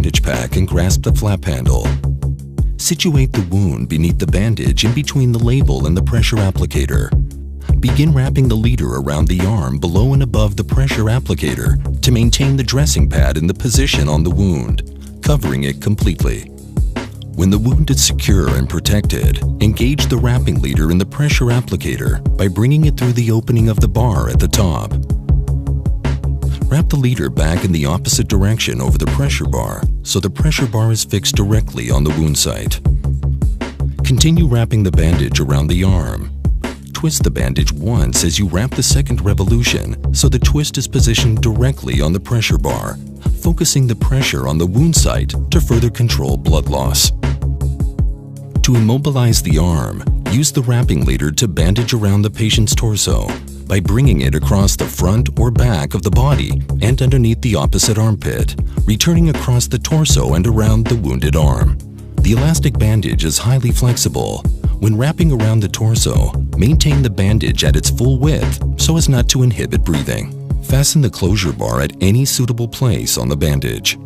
bandage pack and grasp the flap handle. Situate the wound beneath the bandage in between the label and the pressure applicator. Begin wrapping the leader around the arm below and above the pressure applicator to maintain the dressing pad in the position on the wound, covering it completely. When the wound is secure and protected, engage the wrapping leader in the pressure applicator by bringing it through the opening of the bar at the top. Wrap the leader back in the opposite direction over the pressure bar so the pressure bar is fixed directly on the wound site. Continue wrapping the bandage around the arm. Twist the bandage once as you wrap the second revolution so the twist is positioned directly on the pressure bar, focusing the pressure on the wound site to further control blood loss. To immobilize the arm, use the wrapping leader to bandage around the patient's torso by bringing it across the front or back of the body and underneath the opposite armpit, returning across the torso and around the wounded arm. The elastic bandage is highly flexible. When wrapping around the torso, maintain the bandage at its full width so as not to inhibit breathing. Fasten the closure bar at any suitable place on the bandage.